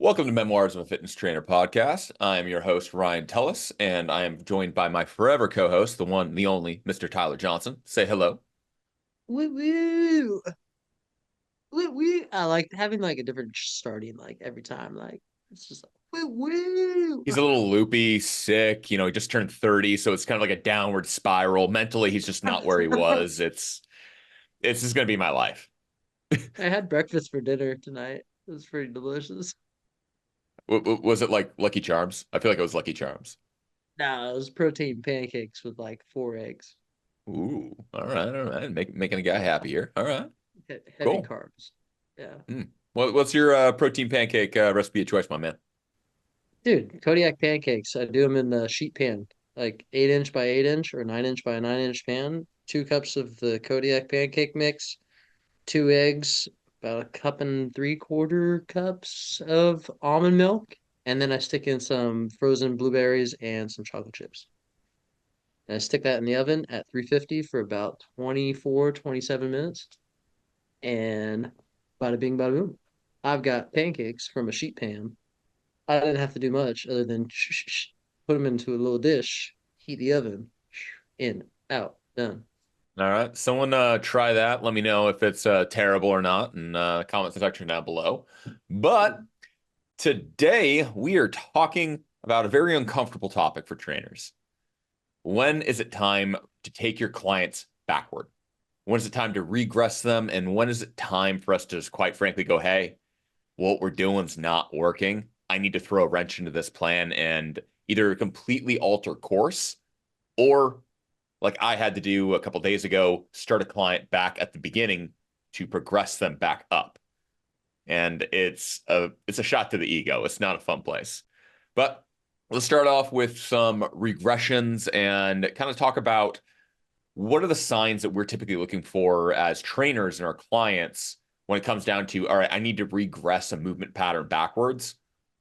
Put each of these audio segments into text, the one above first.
Welcome to Memoirs of a Fitness Trainer podcast. I am your host, Ryan Tullis, and I am joined by my forever co-host, the one, the only, Mr. Tyler Johnson. Say hello. Woo woo. Woo woo. I like having like a different starting like every time. Like it's just like woo woo. He's a little loopy, sick, he just turned 30, so it's kind of like a downward spiral. Mentally, he's just not where he was. It's just gonna be my life. I had breakfast for dinner tonight. It was pretty delicious. Was it like Lucky Charms? I feel like it was Lucky Charms. No, it was protein pancakes with like 4 eggs. Ooh, all right. Making a guy happy here. All right, Heavy cool. carbs. Yeah. What's your protein pancake recipe of choice, my man? Dude, Kodiak pancakes. I do them in the sheet pan, like 8 inch by 8 inch or 9 inch by 9 inch pan. 2 cups of the Kodiak pancake mix, 2 eggs, about a cup and 3/4 cups of almond milk, and then I stick in some frozen blueberries and some chocolate chips. And I stick that in the oven at 350 for about 24, 27 minutes. And bada bing, bada boom. I've got pancakes from a sheet pan. I didn't have to do much other than put them into a little dish, heat the oven, in, out, done. All right. Someone try that. Let me know if it's terrible or not in comment section down below. But today we are talking about a very uncomfortable topic for trainers. When is it time to take your clients backward? When is it time to regress them? And when is it time for us to just quite frankly go, hey, what we're doing is not working. I need to throw a wrench into this plan and either completely alter course or like I had to do a couple days ago, start a client back at the beginning to progress them back up. And it's a shot to the ego. It's not a fun place. But let's start off with some regressions and kind of talk about what are the signs that we're typically looking for as trainers and our clients when it comes down to, all right, I need to regress a movement pattern backwards,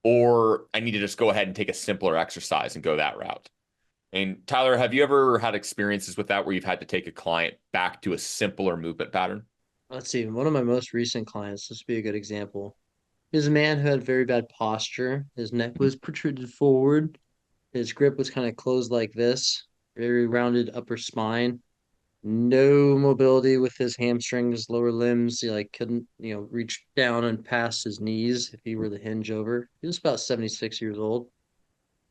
or I need to just go ahead and take a simpler exercise and go that route. And Tyler, have you ever had experiences with that where you've had to take a client back to a simpler movement pattern? Let's see. One of my most recent clients, this would be a good example. He's a man who had very bad posture. His neck was protruded forward. His grip was kind of closed like this, very rounded upper spine. No mobility with his hamstrings, lower limbs. He like couldn't, reach down and past his knees if he were the hinge over. He was about 76 years old.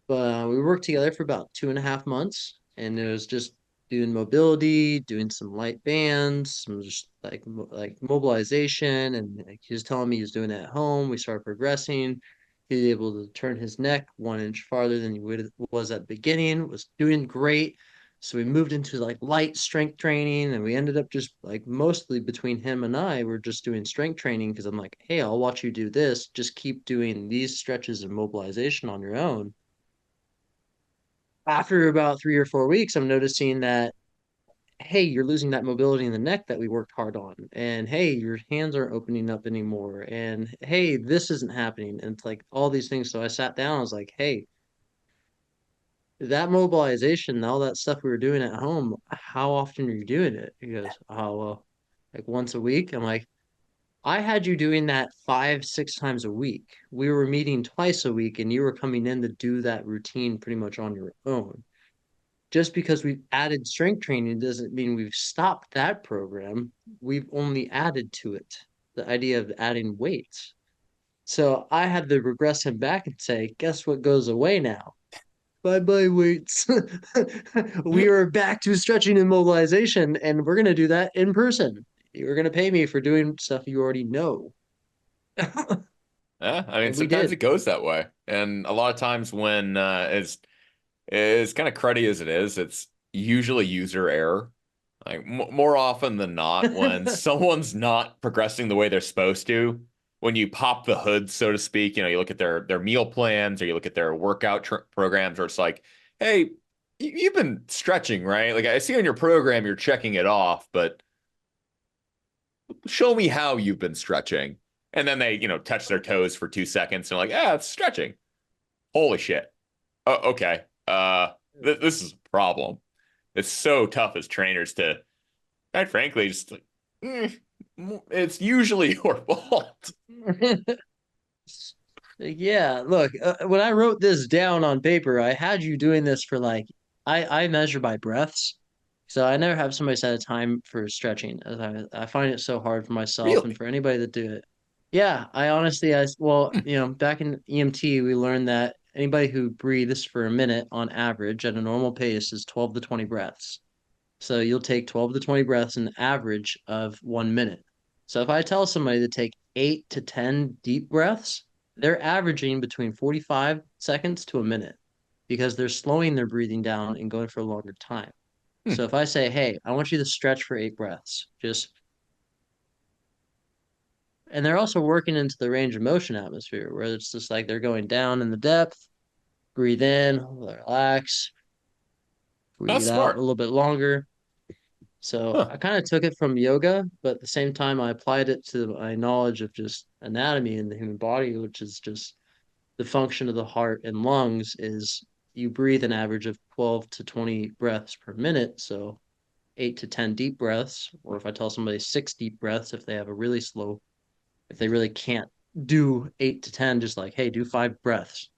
But we worked together for about 2.5 months, and it was just doing mobility, doing some light bands, some just like mobilization, and like, he was telling me he was doing it at home. We started progressing. He was able to turn his neck 1 inch farther than was at the beginning. Was doing great. So we moved into like light strength training, and we ended up just like mostly between him and I, we're just doing strength training because I'm like, hey, I'll watch you do this. Just keep doing these stretches of mobilization on your own. After about 3 or 4 weeks, I'm noticing that, hey, you're losing that mobility in the neck that we worked hard on. And hey, your hands aren't opening up anymore. And hey, this isn't happening. And it's like all these things. So I sat down, I was like, hey, that mobilization, all that stuff we were doing at home, how often are you doing it? He goes, oh, well, like once a week. I'm like, I had you doing that 5, 6 times a week. We were meeting twice a week, and you were coming in to do that routine pretty much on your own. Just because we've added strength training doesn't mean we've stopped that program. We've only added to it the idea of adding weights. So I had to regress him back and say, guess what goes away now? Bye bye weights. We are back to stretching and mobilization, and we're going to do that in person. You're going to pay me for doing stuff you already know. Yeah, I mean, And we sometimes did. it goes that way. And a lot of times when as kind of cruddy as it is, it's usually user error. Like more often than not, when someone's not progressing the way they're supposed to, when you pop the hood, so to speak, you look at their meal plans or you look at their workout programs, or it's like, hey, you've been stretching, right? Like I see on your program you're checking it off, but show me how you've been stretching. And then they, touch their toes for 2 seconds and like, yeah, it's stretching. Holy shit. Oh, okay. This is a problem. It's so tough as trainers to, quite frankly, just like, it's usually your fault. Yeah, look, when I wrote this down on paper, I had you doing this for like I measure by breaths. So I never have somebody set a time for stretching. As I find it so hard for myself and Really? for anybody to do it. Yeah, I honestly well, Hmm. back in EMT, we learned that anybody who breathes for a minute on average at a normal pace is 12 to 20 breaths. So you'll take 12 to 20 breaths an average of 1 minute. So if I tell somebody to take 8 to 10 deep breaths, they're averaging between 45 seconds to a minute because they're slowing their breathing down and going for a longer time. Hmm. So if I say, hey, I want you to stretch for 8 breaths, just, and they're also working into the range of motion atmosphere where it's just like they're going down in the depth, breathe in, relax, That's breathe out a smart. little bit longer. So Huh. I kind of took it from yoga, but at the same time, I applied it to my knowledge of just anatomy in the human body, which is just the function of the heart and lungs is you breathe an average of 12 to 20 breaths per minute. So 8 to 10 deep breaths, or if I tell somebody 6 deep breaths, if they have a really slow, if they really can't do 8 to 10, just like, hey, do 5 breaths.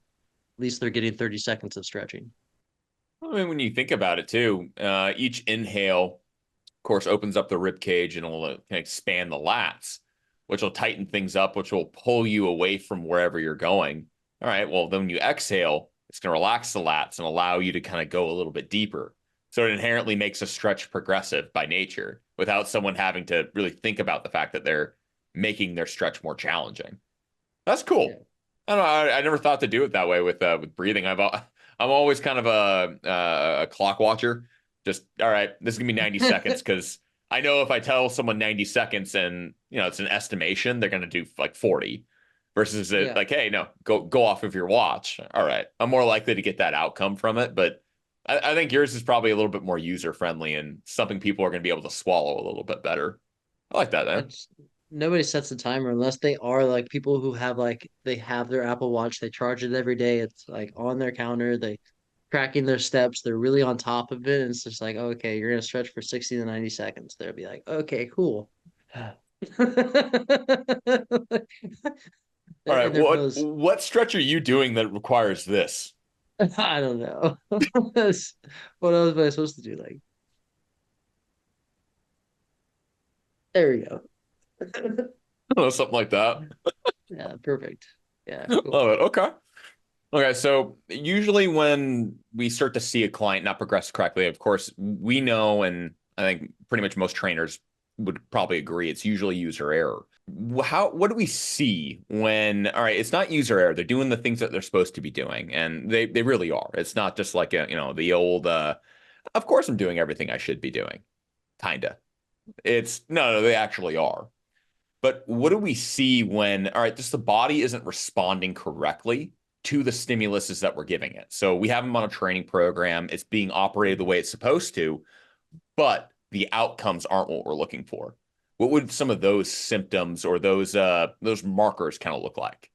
At least they're getting 30 seconds of stretching. I mean, when you think about it too, each inhale, of course, opens up the rib cage and will expand the lats, which will tighten things up, which will pull you away from wherever you're going. All right, well, then when you exhale, it's going to relax the lats and allow you to kind of go a little bit deeper. So it inherently makes a stretch progressive by nature without someone having to really think about the fact that they're making their stretch more challenging. That's Yeah. cool. I don't know. I never thought to do it that way with breathing. I'm always kind of a clock watcher. Just all right. This is gonna be 90 seconds because I know if I tell someone 90 seconds and it's an estimation, they're gonna do like 40 versus it Yeah. like, hey, no, go off of your watch. All right. I'm more likely to get that outcome from it, but I think yours is probably a little bit more user friendly and something people are gonna be able to swallow a little bit better. I like that, I man. just, nobody sets a timer unless they are like people who have like they have their Apple Watch, they charge it every day. It's like on their counter, they tracking their steps, they're really on top of it. And it's just like, okay, you're gonna stretch for 60 to 90 seconds. They'll be like, okay, cool. All right, And there goes, what stretch are you doing that requires this? I don't know. What else am I supposed to do? Like, there we go. Something like that. Yeah, perfect. Yeah, Love cool. it. Okay. Okay. So usually when we start to see a client not progress correctly, of course, we know, and I think pretty much most trainers would probably agree, it's usually user error. What do we see when, all right, it's not user error. They're doing the things that they're supposed to be doing, and they really are. It's not just like the old, of course I'm doing everything I should be doing. Kinda. It's no, they actually are. But what do we see when, all right, just the body isn't responding correctly to the stimuluses that we're giving it? So we have them on a training program. It's being operated the way it's supposed to, but the outcomes aren't what we're looking for. What would some of those symptoms or those markers kind of look like?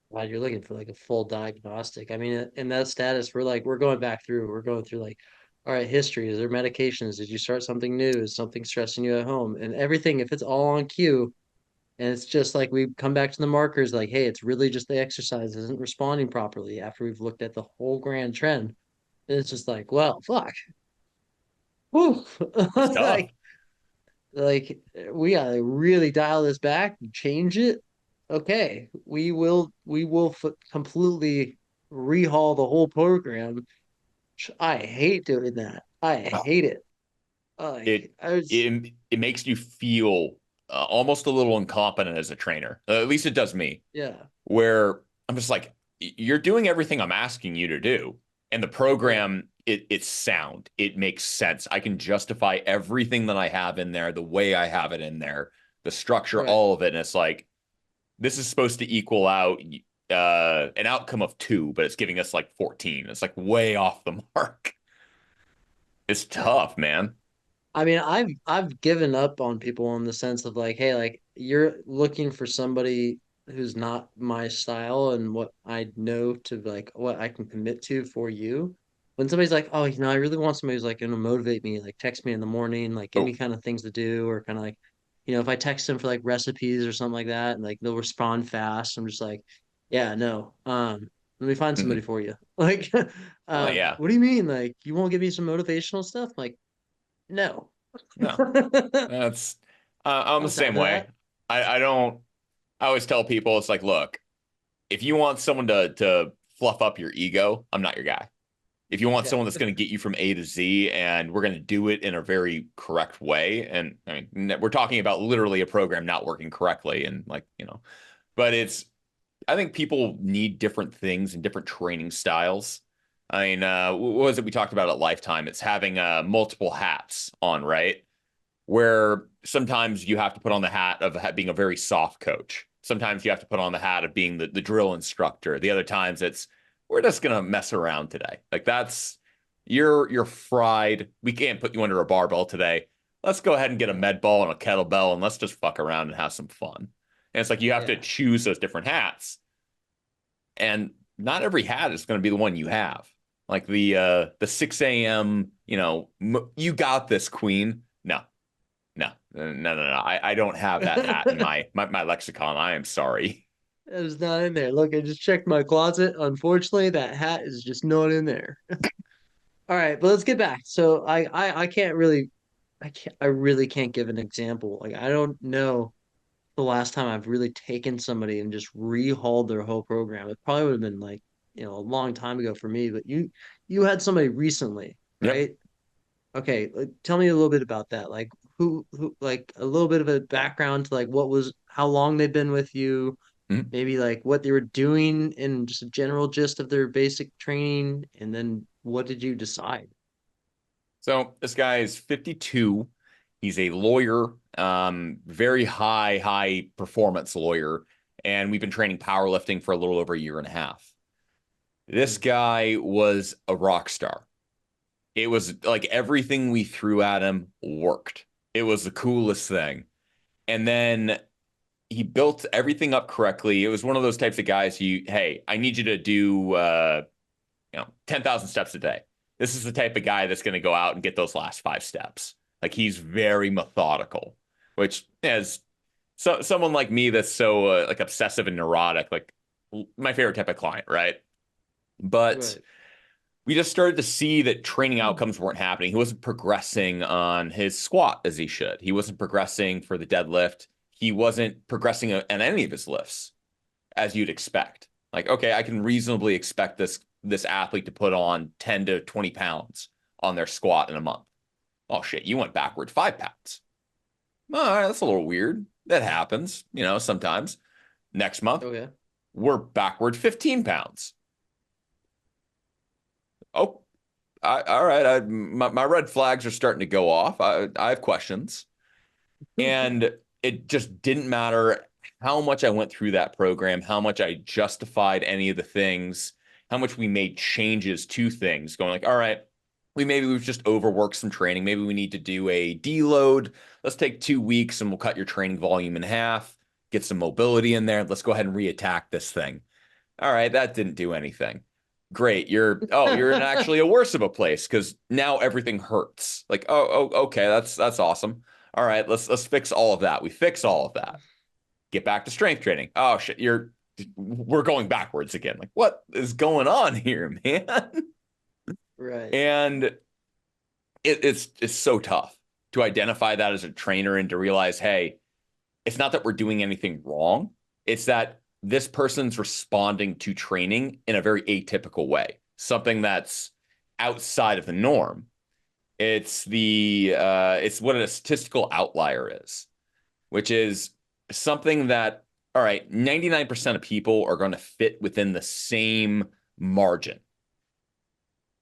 Wow, you're looking for like a full diagnostic. I mean, in that status, we're going back through. We're going through like, all right, history. Is there medications? Did you start something new? Is something stressing you at home? And everything, if it's all on cue, and it's just like we come back to the markers, like, hey, it's really just the exercise isn't responding properly after we've looked at the whole grand trend. And it's just like, well, fuck. Whew. It's tough. like like we gotta really dial this back, change it. Okay, we will completely rehaul the whole program. I hate doing that. I hate it. It Like I was, it makes you feel almost a little incompetent as a trainer. At least it does me. yeah, Where I'm just like, you're doing everything I'm asking you to do. And the yeah, program, it's sound. It makes sense. I can justify everything that I have in there, the way I have it in there, the structure, right. all of it. And it's like, this is supposed to equal out an outcome of 2, but it's giving us like 14. It's like way off the mark. It's Yeah. tough, man. I mean, I've given up on people in the sense of like, hey, like you're looking for somebody who's not my style and what I know to like what I can commit to for you. When somebody's like, oh, I really want somebody who's like gonna motivate me, like text me in the morning, like give Oh, me kind of things to do, or kind of like, if I text them for like recipes or something like that, and like they'll respond fast. I'm just like, Yeah, no. Let me find somebody Mm-mm. for you. Like, Oh yeah, what do you mean? Like, you won't give me some motivational stuff? Like, no. no, that's I'm the Outside same of way. that, I don't. I always tell people it's like, look, if you want someone to fluff up your ego, I'm not your guy. If you want yeah, someone that's going to get you from A to Z and we're going to do it in a very correct way, and I mean, we're talking about literally a program not working correctly, and like, but I think people need different things and different training styles. I mean, what was it we talked about at Lifetime? It's having multiple hats on, right? Where sometimes you have to put on the hat of being a very soft coach. Sometimes you have to put on the hat of being the drill instructor. The other times it's we're just gonna mess around today. Like that's you're fried. We can't put you under a barbell today. Let's go ahead and get a no, med ball and a kettlebell and let's just fuck around and have some fun. And it's like you have to yeah, choose those different hats. And not every hat is going to be the one you have. Like the 6 a.m., you got this, queen. No, no, no, no, no. I don't have that hat in my lexicon. I am sorry. that is not in there. Look, I just checked my closet. Unfortunately, that hat is just not in there. All right, but let's get back. So I can't really, I really can't give an example. Like, I don't know the last time I've really taken somebody and just rehauled their whole program. It probably would have been like, a long time ago for me, but you had somebody recently, Yep. right? Okay, like, tell me a little bit about that. Like, who, like, a little bit of a background to like how long they've been with you, Mhm. maybe like what they were doing and just a general gist of their basic training, and then what did you decide? So this guy is 52. He's a lawyer, very high performance lawyer, and we've been training powerlifting for a little over a year and a half. This Hmm. guy was a rock star. It was like everything we threw at him worked. It was the coolest thing. And then he built everything up correctly. It was one of those types of guys hey, I need you to do 10,000 steps a day. This is the type of guy that's going to go out and get those last 5 steps. Like he's very methodical, which as someone like me that's so like obsessive and neurotic, like my favorite type of client, right? But Right. we just started to see that training outcomes weren't happening. He wasn't progressing on his squat as he should. He wasn't progressing for the deadlift. He wasn't progressing on any of his lifts as you'd expect. Like, okay, I can reasonably expect this athlete to put on 10 to 20 pounds on their squat in a month. Oh shit, you went backward 5 pounds. All right, that's a little weird. That happens, sometimes. Next month, Okay. we're backward 15 pounds. Oh, all right. My red flags are starting to go off. I have questions. And it just didn't matter how much I went through that program, how much I justified any of the things, how much we made changes to things, going like, all right, we've just overworked some training. Maybe we need to do a deload. Let's take 2 weeks and we'll cut your training volume in half, get some mobility in there. Let's go ahead and reattack this thing. All right, that didn't do anything. Great. You're in actually a worse of a place because now everything hurts. Like, okay, that's awesome. All right, let's fix all of that. We fix all of that. Get back to strength training. Oh shit, we're going backwards again. Like, what is going on here, man? Right. And it's so tough to identify that as a trainer and to realize, hey, it's not that we're doing anything wrong. It's that this person's responding to training in a very atypical way, something that's outside of the norm. It's what a statistical outlier is, which is something that, all right, 99% of people are going to fit within the same margin.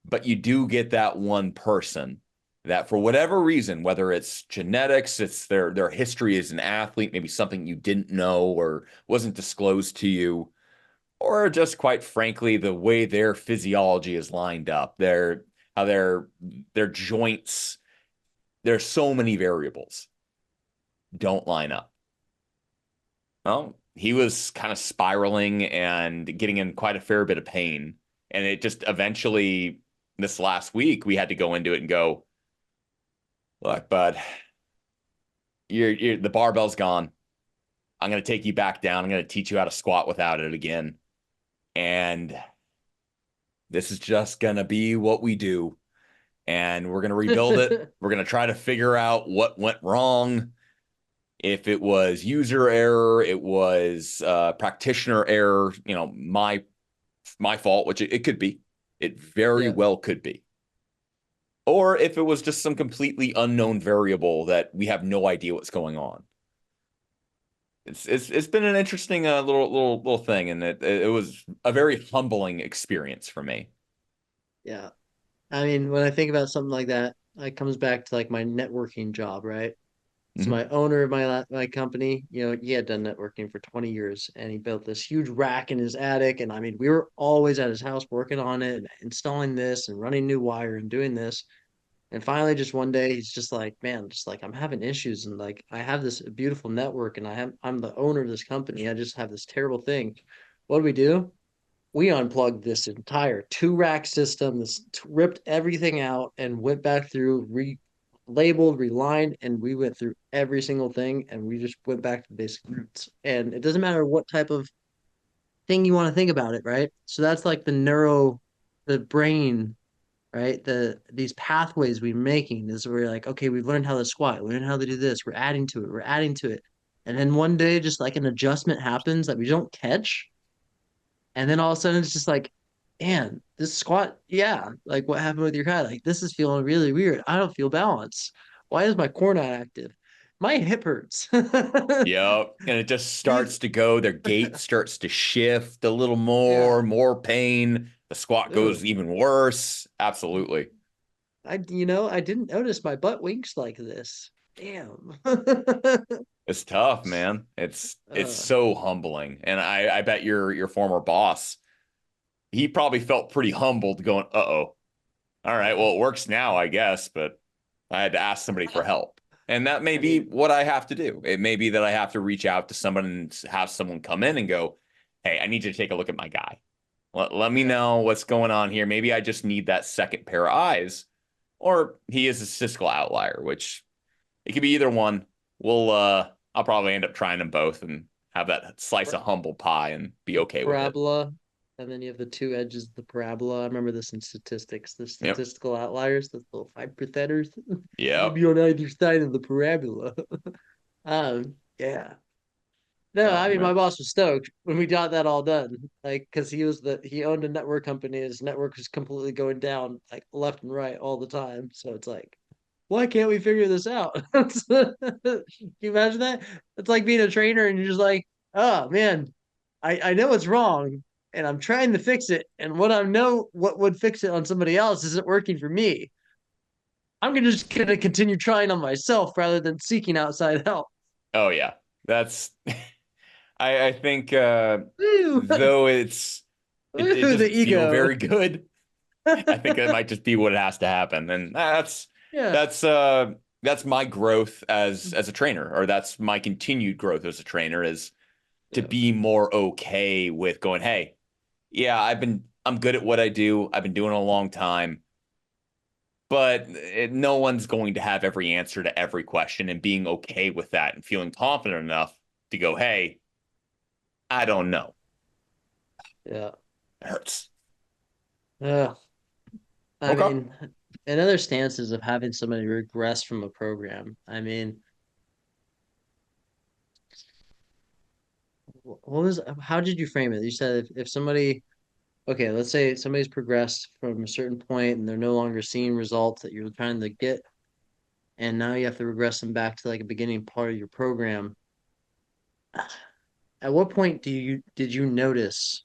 But you do get that one person that for whatever reason, whether it's genetics, it's their history as an athlete, maybe something you didn't know or wasn't disclosed to you, or just quite frankly, the way their physiology is lined up, how their joints, there's so many variables don't line up. Well, he was kind of spiraling and getting in quite a fair bit of pain. And it just eventually, this last week, we had to go into it and go, look, bud, the barbell's gone. I'm going to take you back down. I'm going to teach you how to squat without it again. and this is just gonna be what we do. And we're gonna rebuild it. We're gonna try to figure out what went wrong. If it was user error, it was practitioner error, my fault, which it could be. It very Yeah. well could be. Or if it was just some completely unknown variable that we have no idea what's going on. It's been an interesting little thing, and it was a very humbling experience for me. Yeah. I mean, when I think about something like that, it comes back to like my networking job, right? So Mhm. my owner of my company, he had done networking for 20 years and he built this huge rack in his attic. And I mean, we were always at his house working on it, installing this and running new wire and doing this. And finally, just one day, he's just like, man, just like I'm having issues, and like I have this beautiful network, and I'm the owner of this company. I just have this terrible thing. What do? We unplugged this entire two rack system, this ripped everything out and went back through, relabeled, relined, and we went through every single thing and we just went back to the basic roots. And it doesn't matter what type of thing you want to think about it, right? So that's like the brain, right? These pathways we're making is where like, okay, we've learned how to squat, we learned how to do this, we're adding to it, we're adding to it. And then one day just like an adjustment happens that we don't catch, and then all of a sudden it's just like, man, this squat, yeah, like what happened with your guy? Like this is feeling really weird. I don't feel balance. Why is my core not active? My hip hurts. Yep. And it just These, starts to go, their gait starts to shift a little yeah. more pain. The squat goes Ugh. even worse. Absolutely. I didn't notice my butt winks like this. Damn. It's tough, man. It's uh, so humbling. And I bet your former boss, he probably felt pretty humbled going, uh-oh. All right, yeah. well, it works now, I guess, but I had to ask somebody for help. And that may I be mean, what I have to do. It may be that I have to reach out to someone and have someone come in and go, hey, I need you to take a look at my guy. Let me yeah. know what's going on here. Maybe I just need that second pair of eyes. Or he is a statistical outlier, which it could be either one. I'll probably end up trying them both and have that slice of humble pie and be The okay with it. parabola, and then you have the two edges of the parabola. I remember this in statistics, the Yep. statistical outliers, the little 5%ers. You'd Yep. be on either side of the parabola. Yeah. No, Oh I mean my man. boss was stoked when we got that all done. Like, because he owned a network company, his network was completely going down like left and right all the time. So it's like, why can't we figure this out? Can you imagine that? It's like being a trainer and you're just like, oh man, I know it's wrong and I'm trying to fix it. And what would fix it on somebody else isn't working for me. I'm just gonna continue trying on myself rather than seeking outside help. Oh yeah. That's I think Woo! though it Woo, the doesn't feel ego. very good. I think that might just be what has to happen. And Yeah. that's that's my growth as a trainer, or that's my continued growth as a trainer is to Yeah. be more okay with going, hey, yeah, I'm good at what I do. I've been doing it a long time, but no one's going to have every answer to every question, and being okay with that and feeling confident enough to go, hey, I don't know. Yeah. It hurts. Yeah. I Okay. mean, and other stances of having somebody regress from a program. I mean, how did you frame it? You said if somebody, okay, let's say somebody's progressed from a certain point and they're no longer seeing results that you're trying to get, and now you have to regress them back to like a beginning part of your program. At what point did you notice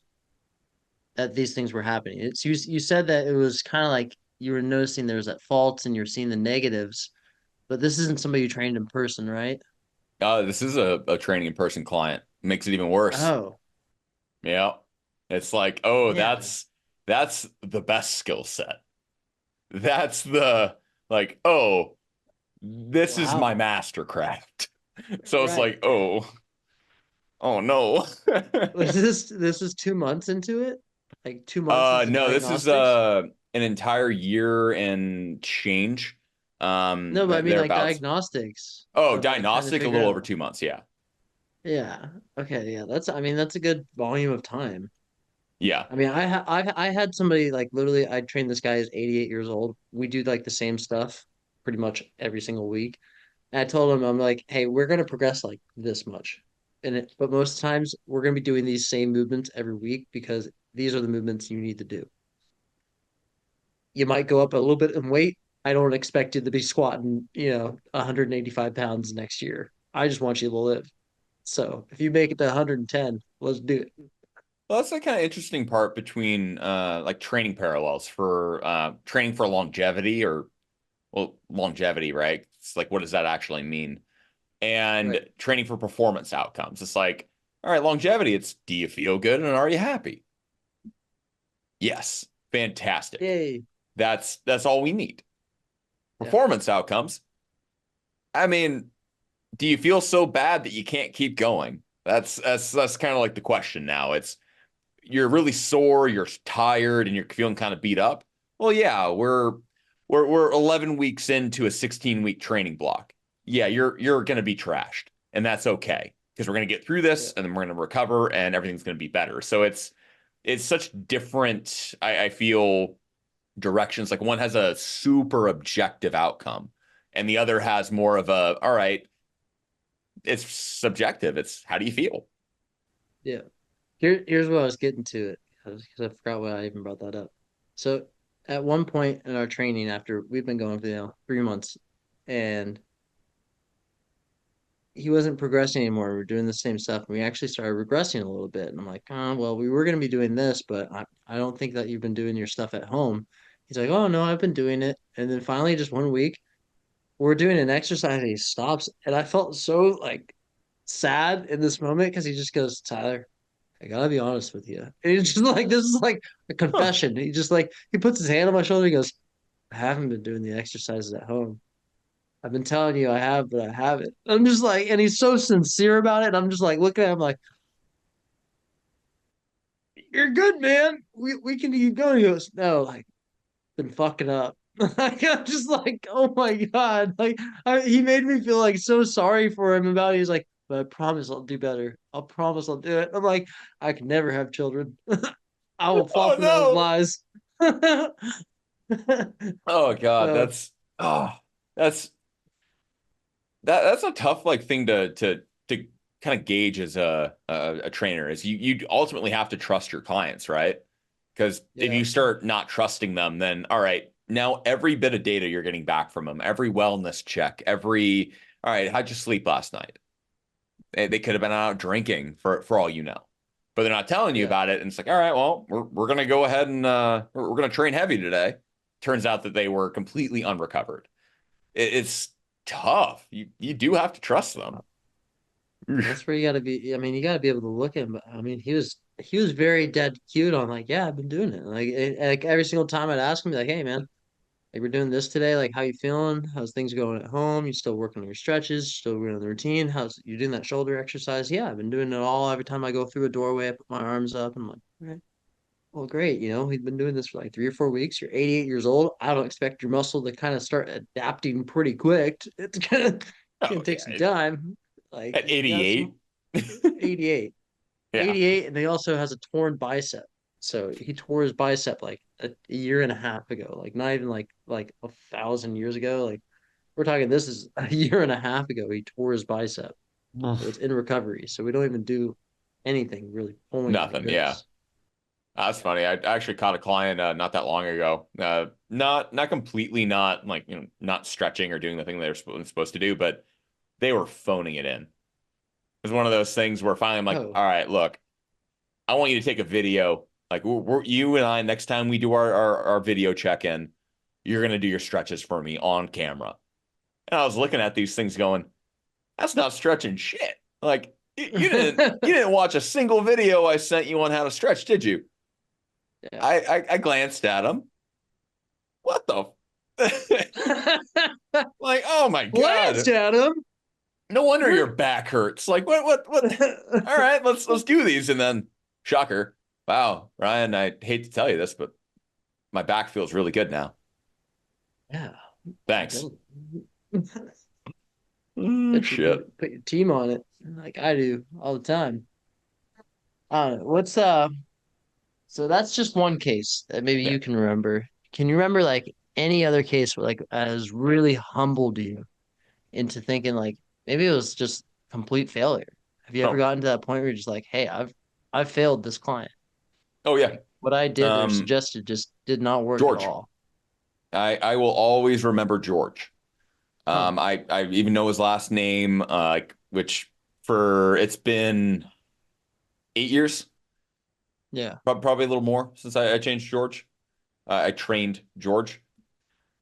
that these things were happening? You said that it was kind of like you were noticing there was that faults and you're seeing the negatives, but this isn't somebody you trained in person, right? This is a training in person client. Makes it even worse. Oh, Yeah. It's like, oh, man. that's the best skill set. That's the like, oh, this is my Wow. mastercraft. So it's Right. like, oh no. Was this is 2 months into it? Like 2 months into No, this is diagnostics? an entire year and change. No, but I mean like Thereabouts. diagnostics Oh, of like trying to diagnostic, a figure little over out. 2 months, yeah. Yeah. Okay, yeah. That's I mean that's a good volume of time. Yeah. I mean, I had somebody like literally I trained this guy who's 88 years old. We do like the same stuff pretty much every single week. And I told him, I'm like, hey, we're gonna progress like this much. But most times we're gonna be doing these same movements every week because these are the movements you need to do. You might go up a little bit in weight. I don't expect you to be squatting, 185 pounds next year. I just want you to live. So if you make it to 110, let's do it. Well, that's the kind of interesting part between like training parallels for training for longevity or well, longevity, right? It's like what does that actually mean? And Right. training for performance outcomes. It's like, all right, longevity, it's do you feel good and are you happy? Yes. Fantastic. Yay. That's all we need. Yeah. Performance outcomes. I mean, do you feel so bad that you can't keep going? That's kind of like the question now. It's you're really sore, you're tired, and you're feeling kind of beat up. Well, yeah, we're 11 weeks into a 16-week training block. Yeah, you're going to be trashed, and that's okay because we're going to get through Yeah. this, and then we're going to recover, and everything's going to be better. So it's such different. I feel directions. Like one has a super objective outcome, and the other has more of a all right. It's subjective. It's how do you feel? Yeah. Here's what I was getting to it because I forgot why I even brought that up. So at one point in our training, after we've been going for 3 months, and he wasn't progressing anymore. We are doing the same stuff, and we actually started regressing a little bit. And I'm like, oh, well, we were going to be doing this, but I don't think that you've been doing your stuff at home. He's like, oh no, I've been doing it. And then finally, just one week, we're doing an exercise, and he stops, and I felt so like sad in this moment because he just goes, Tyler, I gotta be honest with you. And he's just like, this is like a Huh. confession. He just like, he puts his hand on my shoulder. He goes, I haven't been doing the exercises at home. I've been telling you I have, but I haven't. I'm just like, and he's so sincere about it. And I'm just like, looking at him like, you're good, man. We can keep going. He goes, no, like, been fucking up. Like, I'm just like, oh my God. Like, he made me feel like so sorry for him about it. He's like, but I promise I'll do better. I'll promise I'll do it. I'm like, I can never have children. I will fall Oh for those no. lies. Oh God, So oh that's that's a tough like thing to kind of gauge as a trainer is you ultimately have to trust your clients, right? Because if yeah, you start not trusting them, then all right, now every bit of data you're getting back from them, every wellness check, every all right, how'd you sleep last night? They could have been out drinking for all you know, but they're not telling you yeah. about it. And it's like, all right, well, we're gonna go ahead and we're gonna train heavy today. Turns out that they were completely unrecovered. It's tough. You do have to trust them. And that's where you got to be. I mean, you got to be able to look at him. But I mean, he was very dead cute on like, yeah, I've been doing it. Like every single time I'd ask him, like, hey, man, like we're doing this today. Like, how you feeling? How's things going at home? You still working on your stretches? Still working on the routine? How's you doing that shoulder exercise? Yeah, I've been doing it all. Every time I go through a doorway, I put my arms up. I'm like, okay, well, great. We've been doing this for like 3 or 4 weeks. You're 88 years old. I don't expect your muscle to kind of start adapting pretty quick. It's gonna Oh take some yeah, time. Like at you got some 88. 88. Yeah. 88, and he also has a torn bicep. So he tore his bicep like a year and a half ago. Like not even like 1,000 years ago. Like we're talking this is a year and a half ago. He tore his bicep. So it's Oof. in recovery. So we don't even do anything really pulling like Nothing. Yeah. this. That's Yeah. funny. I actually caught a client not that long ago. Not completely not like not stretching or doing the thing they're supposed to do, but they were phoning it in. It was one of those things where finally I'm like, Oh. all right, look, I want you to take a video. Like you and I, next time we do our video check-in, you're gonna do your stretches for me on camera. And I was looking at these things going, that's not stretching shit. Like you didn't watch a single video I sent you on how to stretch, did you? Yeah. I glanced at them. What the like, oh my Glanced God. at him. No wonder your We're back hurts. Like what all right, let's do these. And then shocker. Wow, Ryan, I hate to tell you this, but my back feels really good now. yeah. Thanks. Bet you Shit. put your team on it like I do all the time. I don't know. What's So that's just one case that maybe Yeah. you can remember. Can you remember like any other case where like has really humbled you into thinking like maybe it was just complete failure? Have you ever Oh, gotten to that point where you're just like, hey, I've failed this client. oh yeah. Like what I did or Um, suggested just did not work at George. all. I will always remember George. Huh. I even know his last name, which for it's been 8 years, Yeah. probably a little more since I changed George. I trained George.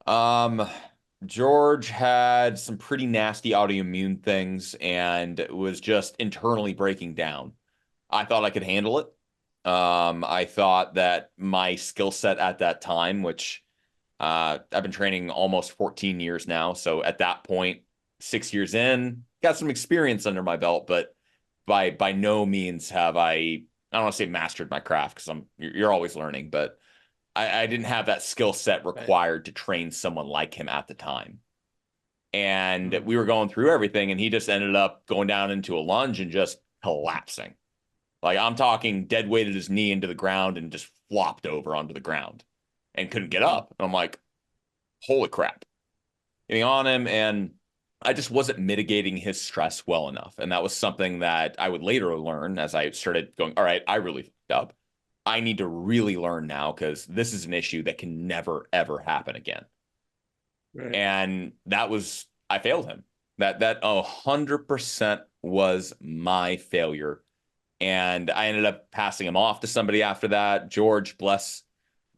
Um, George had some pretty nasty autoimmune things and was just internally breaking down. I thought I could handle it. I thought that my skill set at that time, which I've been training almost 14 years now. So at that point, 6 years in, got some experience under my belt, but by no means have I don't want to say mastered my craft because you're always learning, but I didn't have that skill set Right. required to train someone like him at the time. And Mm. we were going through everything, and he just ended up going down into a lunge and just collapsing. Like I'm talking dead weighted his knee into the ground and just flopped over onto the ground and couldn't get Mm. up. And I'm like, holy crap. Getting on him, and I just wasn't mitigating his stress well enough. And that was something that I would later learn as I started going, all right, I really fucked up. I need to really learn now because this is an issue that can never, ever happen again. Right. And that was, I failed him. That 100% was my failure. And I ended up passing him off to somebody after that. George, bless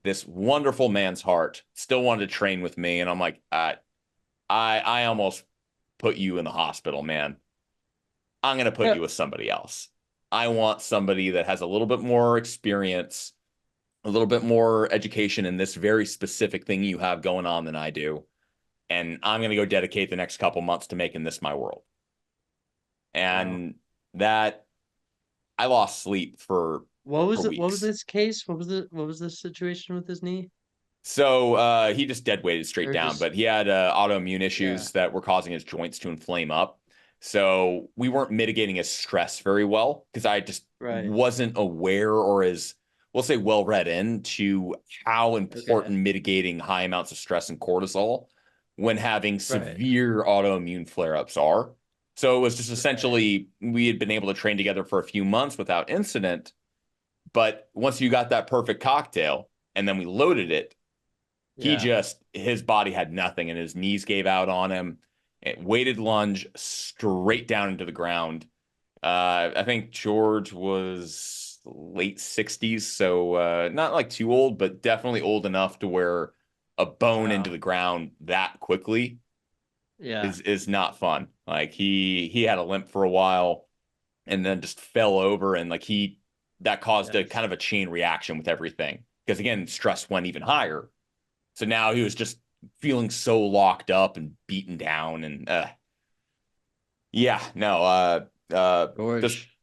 this wonderful man's heart, still wanted to train with me. And I'm like, I almost put you in the hospital, man. I'm going to put Yeah. you with somebody else. I want somebody that has a little bit more experience, a little bit more education in this very specific thing you have going on than I do. And I'm going to go dedicate the next couple months to making this my world. Wow. And that I lost sleep What for was it? What was weeks. this case? What was the situation with his knee? So he just dead weighted straight Or down, just but he had autoimmune yeah. issues that were causing his joints to inflame up. So we weren't mitigating his stress very well because I just Right. wasn't aware or as we'll say well read into how Okay. important mitigating high amounts of stress and cortisol when having Right. severe autoimmune flare-ups are. So it was just Right. essentially we had been able to train together for a few months without incident. But once you got that perfect cocktail and then we loaded it, Yeah. his body had nothing and his knees gave out on him. It weighted lunge straight down into the ground. I think George was late 60s, so not like too old, but definitely old enough to where a bone into Wow. the ground that quickly Yeah. is not fun. Like he had a limp for a while and then just fell over and like he that caused a kind Yes. of a chain reaction with everything because again stress went even higher. So now he was just feeling so locked up and beaten down and yeah, no, just George.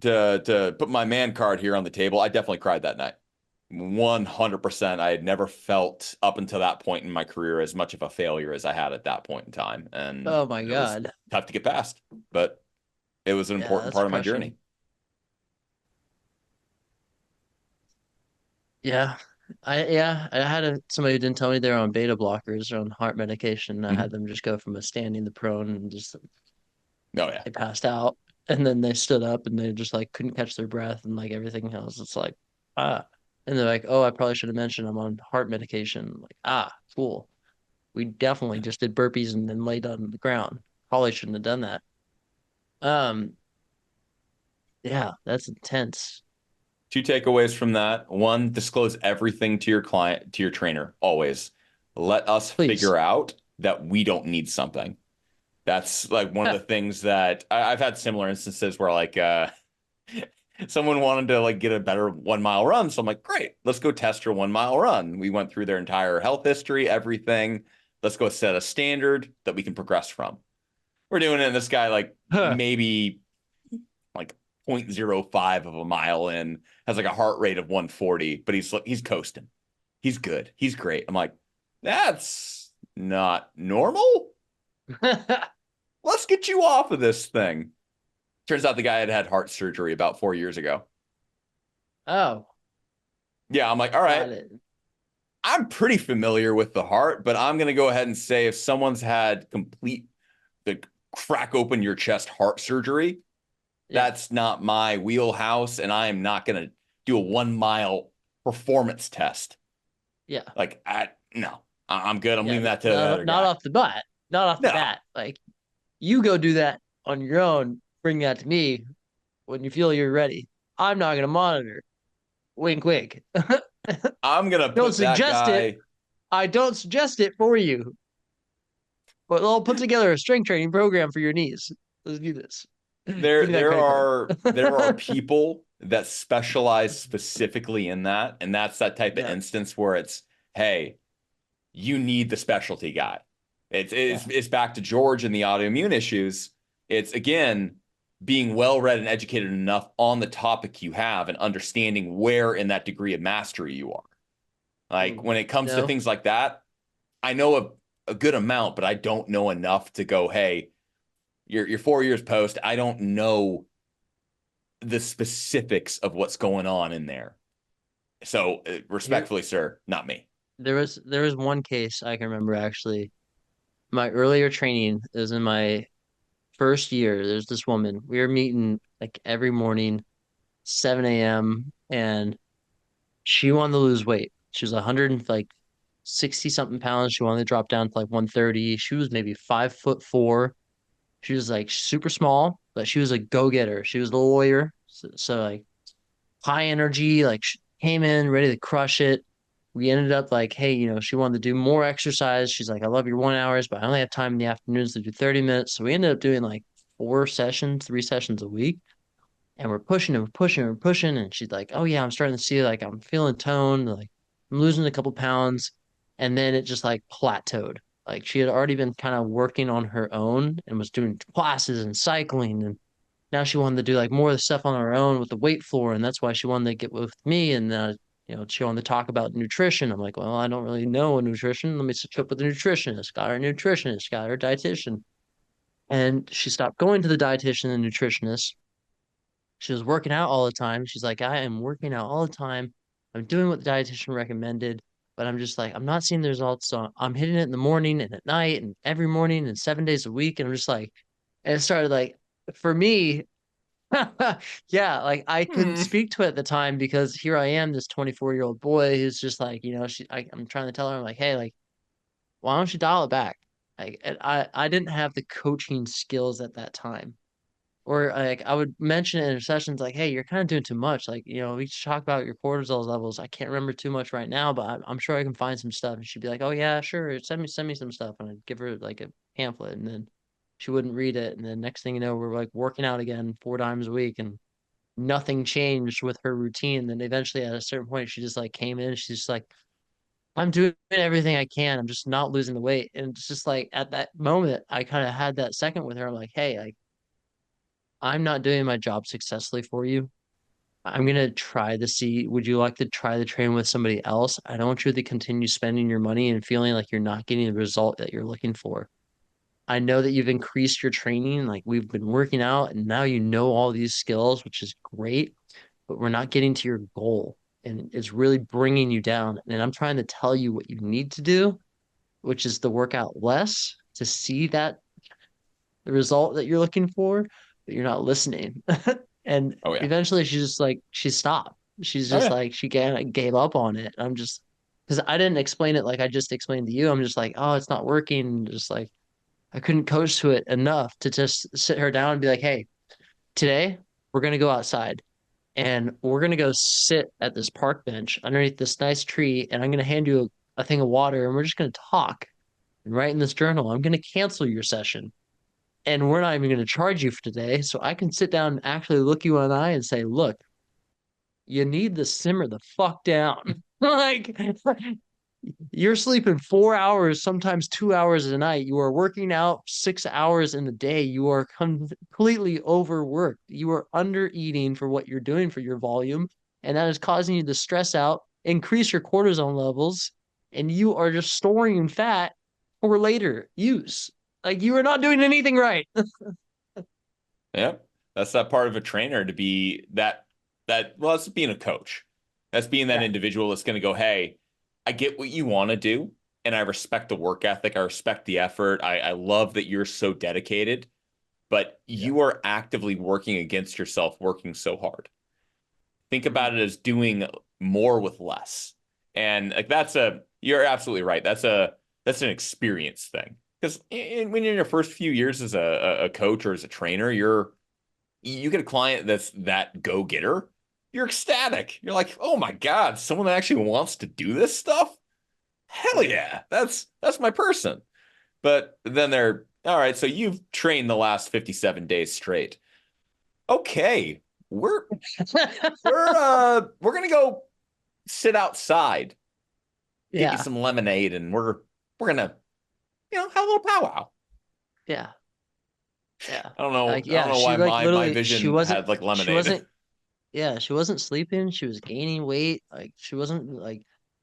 to put my man card here on the table, I definitely cried that night. 100%. I had never felt up until that point in my career as much of a failure as I had at that point in time. And Oh my it was God. tough to get past, but it was an Yeah, important that's part of my crushing. journey. Yeah. I had somebody who didn't tell me they were on beta blockers or on heart medication. I had Mhm. them just go from a standing to prone and just Oh, yeah. they passed out and then they stood up and they just like couldn't catch their breath and like everything else. It's like ah. And they're like, oh, I probably should have mentioned I'm on heart medication. I'm like, ah, cool. We definitely just did burpees and then laid on the ground. Probably shouldn't have done that. Um, yeah, that's intense. Two takeaways from that. One, disclose everything to your client, to your trainer, always. Let us Please. figure out that we don't need something. That's like one of the things that I've had similar instances where like someone wanted to like get a better 1 mile run. So I'm like, great, let's go test your 1 mile run. We went through their entire health history, everything. Let's go set a standard that we can progress from. We're doing it, and this guy like Huh. maybe like 0.05 of a mile in, has like a heart rate of 140, but he's coasting. He's good. He's great. I'm like, that's not normal. Let's get you off of this thing. Turns out the guy had had heart surgery about 4 years ago. Oh, Yeah, I'm like, all Got right, it. I'm pretty familiar with the heart, but I'm gonna go ahead and say if someone's had complete the crack open your chest heart surgery, Yeah. that's not my wheelhouse, and I am not gonna do a 1 mile performance test. Yeah. Like, no, I'm good. I'm Yeah. leaving that to the Not, other not guy. off the bat. Not off the No, bat. Like you go do that on your own. Bring that to me when you feel you're ready. I'm not gonna monitor. Wink, wink. I'm gonna Don't put that suggest it. guy. I don't suggest it for you. But I'll put together a strength training program for your knees. Let's do this. There, Give me that there credit card. are there are people that specialize specifically in that, and that's that type of Yeah. instance where it's, hey, you need the specialty guy. It's Yeah. it's back to George and the autoimmune issues. It's again being well read and educated enough on the topic you have and understanding where in that degree of mastery you are. Like when it comes to No. things like that, I know a good amount, but I don't know enough to go, hey, you're 4 years post. I don't know the specifics of what's going on in there. So Here respectfully, sir, not me. there was one case I can remember actually. My earlier training is in my first year. There's this woman. We were meeting like every morning, 7 a.m. and she wanted to lose weight. She was 100 and like 60 something pounds. She wanted to drop down to like 130. She was maybe 5'4". She was like super small, but she was a go-getter. She was a lawyer. So like high energy, like she came in ready to crush it. We ended up like, hey, she wanted to do more exercise. She's like, I love your 1 hours, but I only have time in the afternoons to do 30 minutes. So we ended up doing like 4 sessions, 3 sessions a week. And we're pushing and we're pushing and we're pushing. And she's like, oh yeah, I'm starting to see like I'm feeling toned, like I'm losing a couple pounds. And then it just like plateaued. Like she had already been kind of working on her own and was doing classes and cycling. And now she wanted to do like more of the stuff on her own with the weight floor. And that's why she wanted to get with me. And she wanted to talk about nutrition. I'm like, well, I don't really know nutrition. Let me switch up with the nutritionist. Got her nutritionist, got her dietitian. And she stopped going to the dietitian and nutritionist. She was working out all the time. She's like, I am working out all the time. I'm doing what the dietitian recommended, but I'm just like, I'm not seeing the results. So I'm hitting it in the morning and at night and every morning and 7 days a week. And I'm just like, and it started like, for me, yeah, like I couldn't Hmm. speak to it at the time because here I am, this 24-year-old boy who's just like, I'm trying to tell her, I'm like, hey, like, why don't you dial it back? Like, I didn't have the coaching skills at that time. Or like I would mention it in sessions like, hey, you're kind of doing too much. Like, we should talk about your cortisol levels. I can't remember too much right now, but I'm sure I can find some stuff. And she'd be like, oh yeah, sure. Send me some stuff. And I'd give her like a pamphlet and then she wouldn't read it. And then next thing you know, we're like working out again 4 times a week and nothing changed with her routine. Then eventually at a certain point, she just like came in. She's just like, I'm doing everything I can. I'm just not losing the weight. And it's just like at that moment, I kind of had that second with her. I'm like, hey, like I'm not doing my job successfully for you. I'm gonna try to see, would you like to try the train with somebody else? I don't want you to continue spending your money and feeling like you're not getting the result that you're looking for. I know that you've increased your training, like we've been working out, and now you know all these skills, which is great, but we're not getting to your goal. And it's really bringing you down. And I'm trying to tell you what you need to do, which is to work out less to see that the result that you're looking for, but you're not listening. And Oh yeah. eventually she's just like, she stopped. She's Oh just yeah. like, she gave up on it. I'm just, because I didn't explain it like I just explained to you. I'm just like, oh, it's not working. Just like, I couldn't coach to it enough to just sit her down and be like, hey, today we're going to go outside and we're going to go sit at this park bench underneath this nice tree. And I'm going to hand you a thing of water and we're just going to talk and write in this journal. I'm going to cancel your session and we're not even going to charge you for today. So I can sit down and actually look you in the eye and say, look, you need to simmer the fuck down. Like you're sleeping 4 hours, sometimes 2 hours a night. You are working out 6 hours in the day. You are completely overworked. You are under eating for what you're doing for your volume. And that is causing you to stress out, increase your cortisone levels, and you are just storing fat for later use. Like you are not doing anything right. Yeah. That's that part of a trainer to be that well, that's being a coach. That's being that Yeah. individual that's going to go, hey, I get what you want to do, and I respect the work ethic. I respect the effort. I love that you're so dedicated, but Yeah. you are actively working against yourself, working so hard. Think about it as doing more with less. And like you're absolutely right. That's an experience thing. Because when you're in your first few years as a coach or as a trainer, you get a client that's that go-getter, you're ecstatic. You're like, oh my God, someone that actually wants to do this stuff? Hell Right. yeah, that's my person. But then they're all right, so you've trained the last 57 days straight. Okay, we're we're gonna go sit outside, get you Yeah. some lemonade, and we're gonna, have a little powwow. Yeah. Yeah. I don't know. Like, I don't yeah, know she why like my literally she vision wasn't had like she lemonade. wasn't yeah, she wasn't sleeping. She was gaining weight. Like she wasn't like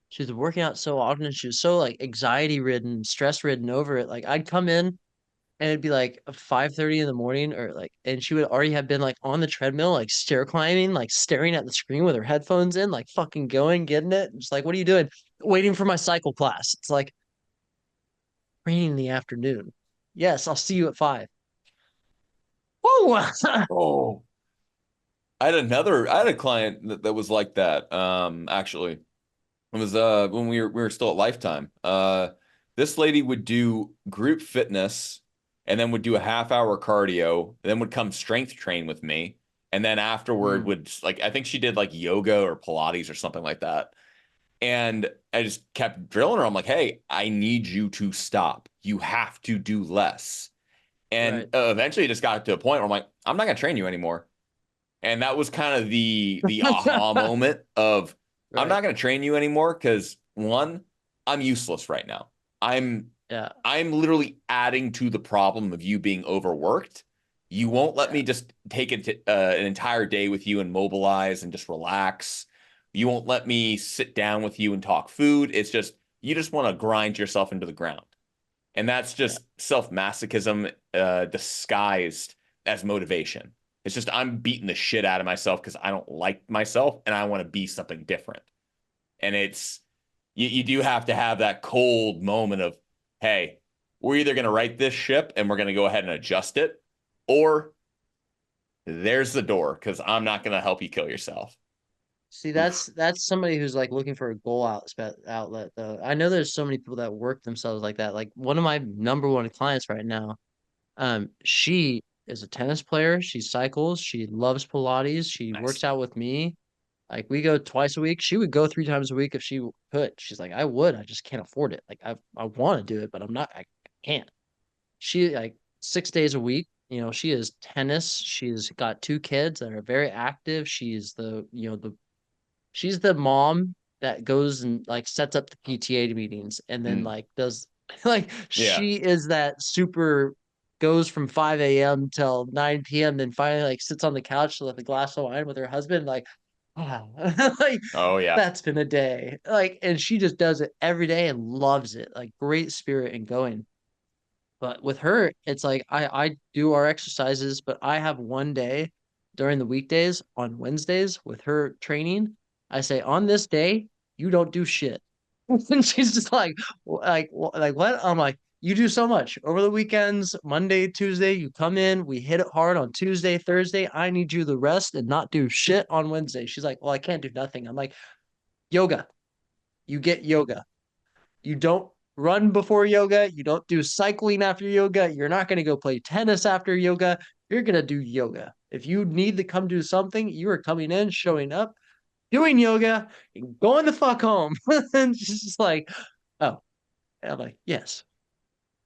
she was working out so often and she was so like anxiety ridden, stress ridden over it. Like I'd come in and it'd be like 5:30 in the morning or like and she would already have been like on the treadmill, like stair climbing, like staring at the screen with her headphones in, like fucking going, getting it. It's like, what are you doing? Waiting for my cycle class. It's like training in the afternoon. Yes, I'll see you at 5. Oh, Oh, I had a client that was like that. Actually, it was when we were still at Lifetime. This lady would do group fitness and then would do a half hour cardio, then would come strength train with me, and then afterward Mm, would like I think she did like yoga or Pilates or something like that. And I just kept drilling her. I'm like, hey, I need you to stop. You have to do less. And right. eventually it just got to a point where I'm like, I'm not gonna train you anymore. And that was kind of the aha moment of I'm Right. not going to train you anymore because one, I'm useless right now. I'm Yeah. I'm literally adding to the problem of you being overworked. You won't let Yeah. me just take an entire day with you and mobilize and just relax. You won't let me sit down with you and talk food. It's just you just want to grind yourself into the ground. And that's Yeah. just self-masochism disguised as motivation. It's just I'm beating the shit out of myself because I don't like myself and I want to be something different. And you do have to have that cold moment of, hey, we're either going to right this ship and we're going to go ahead and adjust it, or there's the door because I'm not going to help you kill yourself. See, Oof. that's somebody who's like looking for a outlet though. I know there's so many people that work themselves like that. Like one of my number one clients right now, she is a tennis player. She cycles. She loves Pilates. She Nice. works out with me. Like we go twice a week. She would go 3 times a week if she could. She's like, I would. I just can't afford it. Like I want to do it, but I'm not. I can't. She like 6 days a week. She is tennis. She's got 2 kids that are very active. She's the mom that goes and like sets up the PTA meetings and then Mm. like does like Yeah. she is that super goes from 5 a.m. till 9 p.m. then finally like sits on the couch with a glass of wine with her husband like like Oh yeah. that's been a day like and she just does it every day and loves it like great spirit and going but with her, it's like I do our exercises, but I have one day during the weekdays on Wednesdays with her training. I say on this day you don't do shit, and she's just like what? I'm like you do so much over the weekends. Monday, Tuesday, you come in, we hit it hard on Tuesday, Thursday. I need you to rest and not do shit on Wednesday. She's like, well, I can't do nothing. I'm like yoga. You get yoga. You don't run before yoga. You don't do cycling after yoga. You're not going to go play tennis after yoga. You're going to do yoga. If you need to come do something, you are coming in, showing up, doing yoga, and going the fuck home. And she's just like, oh, and I'm like, yes.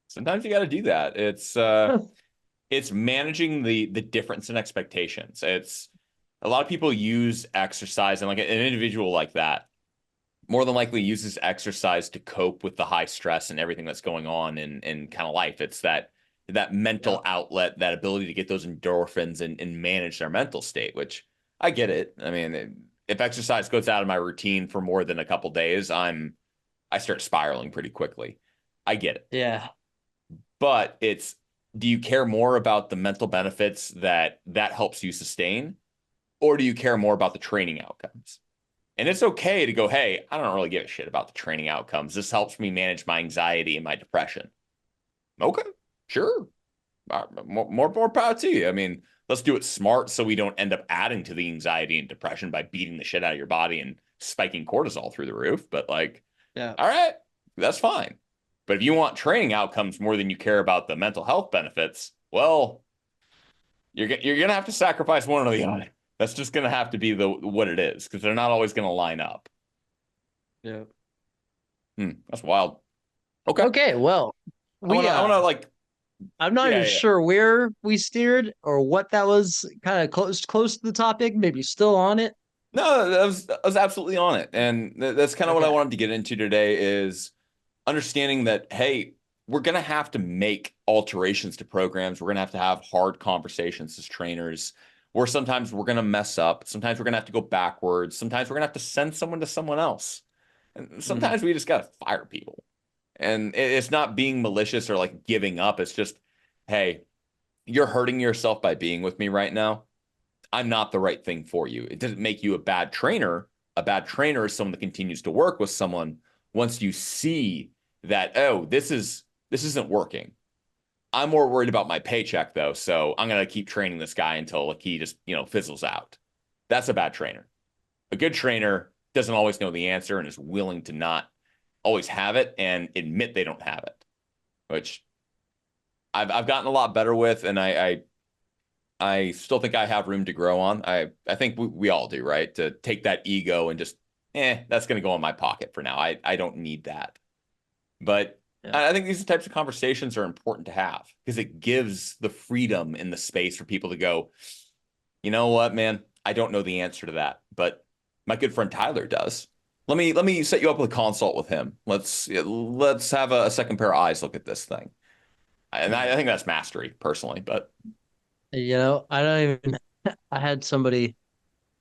Sometimes you got to do that. It's managing the difference in expectations. It's a lot of people use exercise and like an individual like that more than likely uses exercise to cope with the high stress and everything that's going on in kind of life. It's that Yeah. mental outlet, that ability to get those endorphins and manage their mental state, which I get it. I mean, if exercise goes out of my routine for more than a couple days, I start spiraling pretty quickly. I get it. Yeah. But it's do you care more about the mental benefits that helps you sustain, or do you care more about the training outcomes? And it's okay to go, hey, I don't really give a shit about the training outcomes. This helps me manage my anxiety and my depression. Okay, sure. More power to you. I mean, let's do it smart so we don't end up adding to the anxiety and depression by beating the shit out of your body and spiking cortisol through the roof. But like, Yeah. all right, that's fine. But if you want training outcomes more than you care about the mental health benefits, well, you're gonna have to sacrifice one or the other. That's just gonna have to be what it is because they're not always gonna line up. Yeah. That's wild. Okay, Okay, well, we I wanna like, I'm not even yeah. sure where we steered or what that was, kind of close to the topic, maybe still on it. No, that was absolutely on it, and that's kind of what I Okay. wanted to get into today is understanding that hey, we're gonna have to make alterations to programs. We're gonna have hard conversations as trainers. Where sometimes we're gonna mess up. Sometimes we're gonna have to go backwards. Sometimes we're gonna have to send someone to someone else. And Hmm. sometimes we just gotta fire people. And it's not being malicious or like giving up. It's just, hey, you're hurting yourself by being with me right now. I'm not the right thing for you. It doesn't make you a bad trainer. A bad trainer is someone that continues to work with someone once you see that, oh, this isn't working. I'm more worried about my paycheck though, so I'm gonna keep training this guy until like he just, fizzles out. That's a bad trainer. A good trainer doesn't always know the answer and is willing to not always have it and admit they don't have it, which I've gotten a lot better with, and I still think I have room to grow on. I think we all do, right? To take that ego and just, that's going to go in my pocket for now. I don't need that. But Yeah. I think these types of conversations are important to have because it gives the freedom and the space for people to go, you know what, man? I don't know the answer to that, but my good friend Tyler does. Let me set you up with a consult with him. Let's have a second pair of eyes look at this thing. And I think that's mastery personally, but I don't even, I had somebody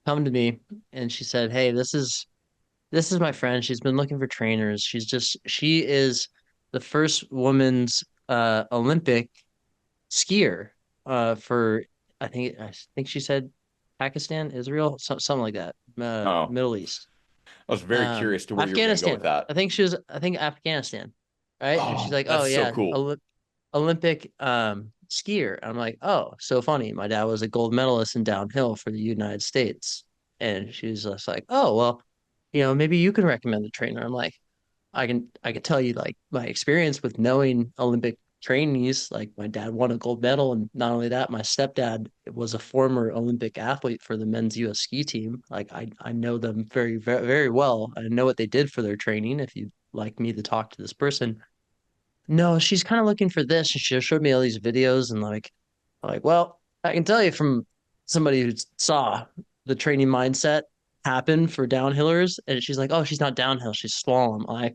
come to me and she said, "Hey, this is my friend. She's been looking for trainers. She is the first woman's Olympic skier for I think she said Pakistan, Israel, something like that, oh, Middle East, I was very curious to where you were going to go with Afghanistan. that. I think Afghanistan, right? And she's Oh, like, "Oh that's so yeah, cool. Olympic skier." I'm like, "Oh, so funny. My dad was a gold medalist in downhill for the United States." And she's just like, "Oh, well, maybe you can recommend a trainer." I'm like, I can tell you like my experience with knowing Olympic trainees. Like my dad won a gold medal, and not only that, my stepdad was a former Olympic athlete for the men's US ski team. Like I know them very, very, very well. I know what they did for their training. If you'd like me to talk to this person, no, she's kind of looking for this, and she showed me all these videos, and well, I can tell you from somebody who saw the training mindset happen for downhillers, and she's like, "Oh, she's not downhill, she's slalom." I'm like,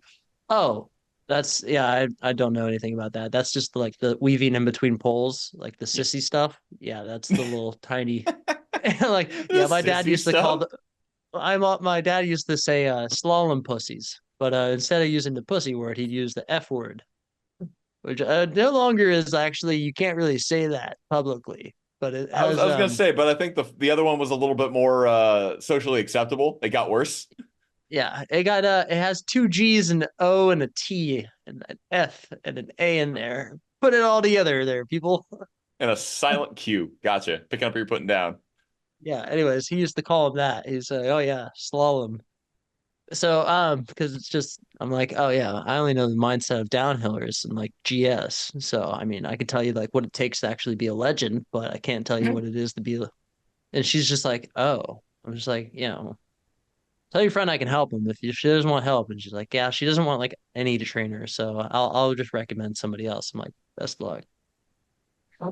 "Oh, that's yeah, I don't know anything about that. That's just like the weaving in between poles, like the Yeah. sissy stuff. Yeah, that's the little tiny like The yeah, my dad sissy used to call stuff. the my dad used to say slalom pussies, but instead of using the pussy word, he'd use the F word, which no longer is actually you can't really say that publicly, but it I has was gonna say, but I think the other one was a little bit more socially acceptable. It got worse. yeah, it has two G's and an O and a T and an F and an A in there. Put it all together there, people. And a silent Q. Gotcha. Picking up what you're putting down. Yeah, anyways, he used to call him that. He's like, "Oh yeah, slalom." So because it's just I'm like, "Oh yeah, I only know the mindset of downhillers and like GS." So I mean, I could tell you like what it takes to actually be a legend, but I can't tell you what it is to be. And she's just like, "Oh." I'm just like, tell your friend I can help him if she doesn't want help. And she's like, "Yeah, she doesn't want like any trainer, so I'll just recommend somebody else." I'm like, "Best luck."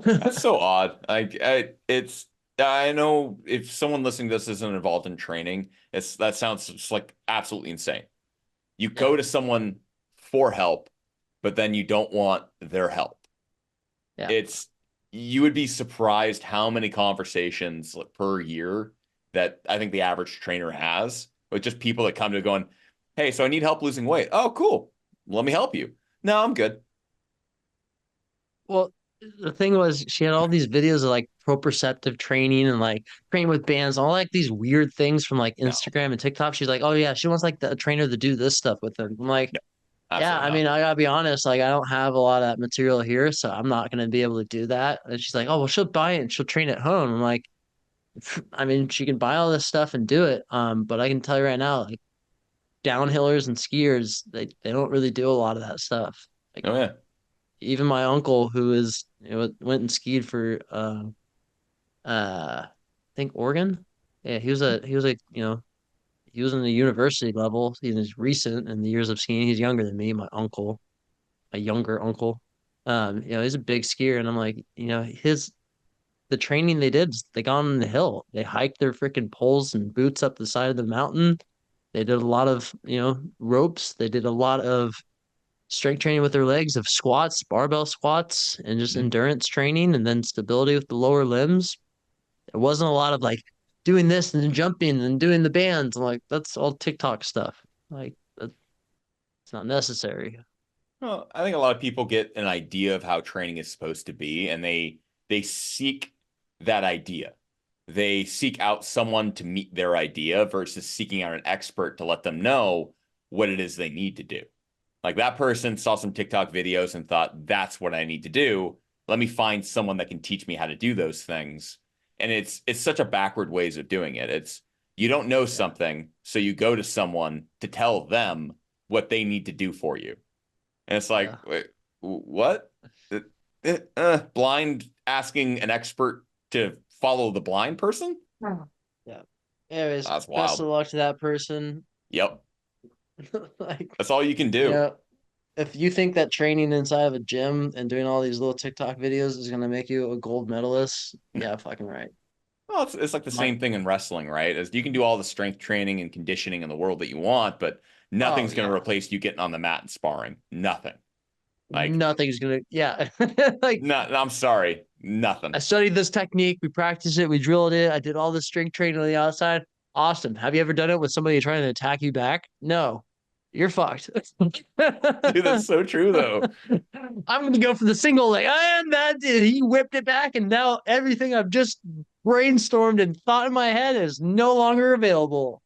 That's so odd. I know if someone listening to this isn't involved in training, that sounds just like absolutely insane. You Yeah, go to someone for help, but then you don't want their help. yeah. It's You would be surprised how many conversations like, per year that I think the average trainer has with just people that come to going, hey, so I need help losing weight. Oh, cool. Let me help you. No, I'm good. Well, the thing was, she had all these videos of like proprioceptive training and like train with bands, all like these weird things from like No, Instagram and TikTok. She's like, oh yeah, she wants like a trainer to do this stuff with them. I'm like, no, yeah, absolutely I not. mean, I gotta be honest, like I don't have a lot of that material here, so I'm not gonna be able to do that. And she's like, oh well, she'll buy it and she'll train at home. I'm like, I mean, she can buy all this stuff and do it. But I can tell you right now, like downhillers and skiers, they don't really do a lot of that stuff. Like Oh yeah. even my uncle, who is went and skied for I think Oregon. Yeah, he was a he was in the university level. He's recent in the years of skiing. He's younger than me, my uncle, my younger uncle. He's a big skier, and I'm like, the training they did, they got on the hill. They hiked their freaking poles and boots up the side of the mountain. They did a lot of, ropes. They did a lot of strength training with their legs of squats, barbell squats, and just Mhm. endurance training, and then stability with the lower limbs. It wasn't a lot of like doing this and then jumping and doing the bands. I'm like, that's all TikTok stuff. Like, that's not necessary. Well, I think a lot of people get an idea of how training is supposed to be, and they seek that idea. They seek out someone to meet their idea versus seeking out an expert to let them know what it is they need to do. Like that person saw some TikTok videos and thought, that's what I need to do. Let me find someone that can teach me how to do those things. And it's such a backward ways of doing it. It's you don't know Yeah. something, so you go to someone to tell them what they need to do for you. And it's like, Yeah. wait, what? Blind asking an expert to follow the blind person? Yeah. Anyways, That's best of wild. luck to that person. Yep. Like, That's all you can you do. know, if you think that training inside of a gym and doing all these little TikTok videos is gonna make you a gold medalist, yeah, fucking right. Well, it's like the My, same thing in wrestling, right? As you can do all the strength training and conditioning in the world that you want, but oh nothing's going to yeah, replace you getting on the mat and sparring. Nothing. Like, nothing's gonna, yeah. Like no, I'm sorry, nothing. I studied this technique, we practiced it, we drilled it. I did all the strength training on the outside. Awesome. Have you ever done it with somebody trying to attack you back? No, you're fucked. Dude, that's so true though. I'm gonna go for the single leg, and that did. He whipped it back, and now everything I've just brainstormed and thought in my head is no longer available.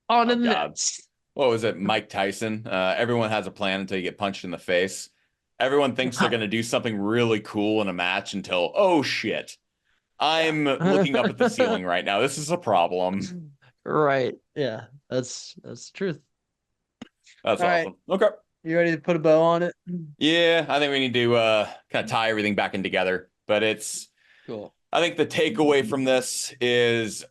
On to Oh the God. next. What was it? Mike Tyson. Everyone has a plan until you get punched in the face. Everyone thinks they're going to do something really cool in a match until, oh shit, Yeah. I'm looking up at the ceiling right now. This is a problem. Right. Yeah. That's the truth. That's All right. awesome. Okay. You ready to put a bow on it? Yeah, I think we need to kind of tie everything back in together. But Cool. I think the takeaway from this is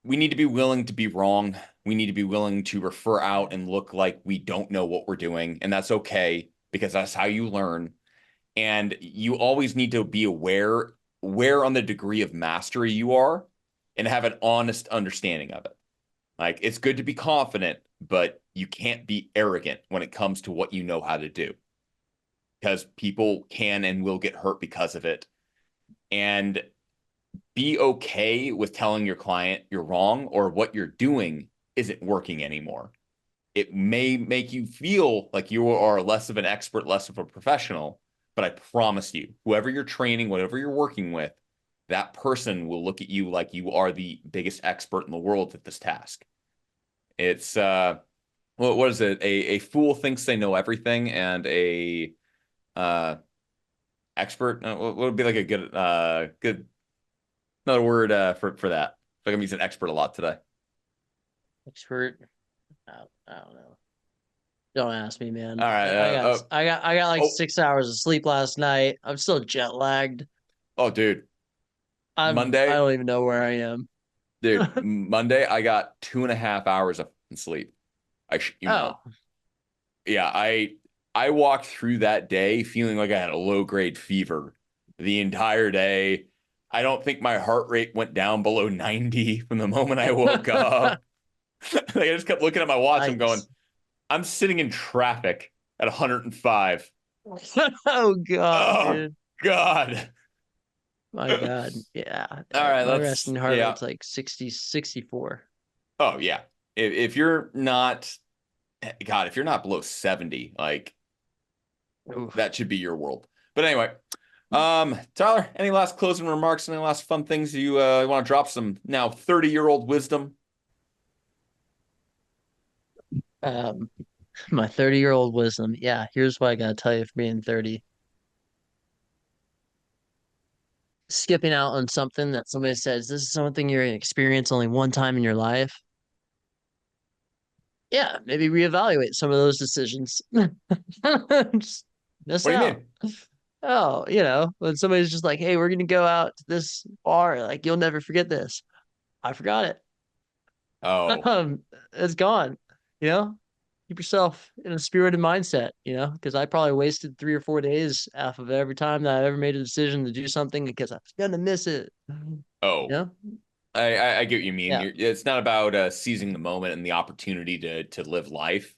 we need to be willing to be wrong. We need to be willing to refer out and look like we don't know what we're doing. And that's okay because that's how you learn. And you always need to be aware where on the degree of mastery you are and have an honest understanding of it. Like it's good to be confident, but you can't be arrogant when it comes to what you know how to do because people can and will get hurt because of it. And be okay with telling your client you're wrong or what you're doing isn't working anymore. It may make you feel like you are less of an expert, less of a professional, but I promise you, whoever you're training, whatever you're working with, that person will look at you like you are the biggest expert in the world at this task. It's what is it? A fool thinks they know everything, and a uh expert what would be like a good another word for that. I feel like I'm using expert a lot today. Expert. I don't know. Don't ask me, All man. right. I got like Oh, 6 hours of sleep last night. I'm still jet lagged. oh, dude. I Monday, don't even know where I am. Monday, I got 2.5 hours of sleep. You Oh, not. Yeah, I walked through that day feeling like I had a low grade fever the entire day. I don't think my heart rate went down below 90 from the moment I woke up. Like, I just kept looking at my watch. I'm going, yikes. I'm sitting in traffic at 105. Oh God, Oh dude. God. My God. Yeah. All right, My let's resting heart yeah. rate's like 60, 64. Oh yeah. If you're not God, if you're not below 70, like Oof. that should be your world. But anyway, Tyler, any last closing remarks? Any last fun things you want to drop? Some now 30-year-old wisdom? Um, my 30-year-old wisdom. Yeah, here's what I gotta tell you for being 30. Skipping out on something that somebody says this is something you're gonna experience only one time in your life. Yeah, maybe reevaluate some of those decisions. Just miss What do you out. mean? Oh, when somebody's just like, hey, we're gonna go out to this bar, like you'll never forget this. I forgot it. Oh, It's gone. You know, keep yourself in a spirited mindset, because I probably wasted 3 or 4 days off of every time that I ever made a decision to do something because I was gonna miss it. oh. Yeah. I get what you mean. Yeah. It's not about seizing the moment and the opportunity to live life.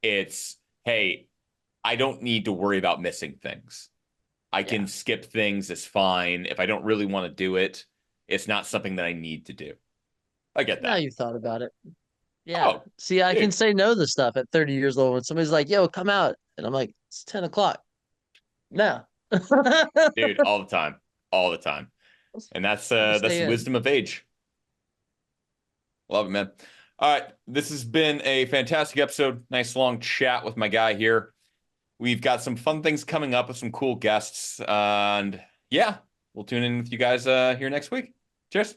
It's, hey, I don't need to worry about missing things. I can Yeah. skip things. It's fine. If I don't really want to do it, it's not something that I need to do. I get Now that. you've thought about it. Yeah. Oh, See, I can dude, say no to stuff at 30 years old when somebody's like, yo, come out. And I'm like, it's 10 o'clock. No. dude, all the time, all the time, and Let me that's stay the in. wisdom of age. Love it, man. All right, this has been a fantastic episode. Nice long chat with my guy here. We've got some fun things coming up with some cool guests, and yeah, we'll tune in with you guys here next week. Cheers.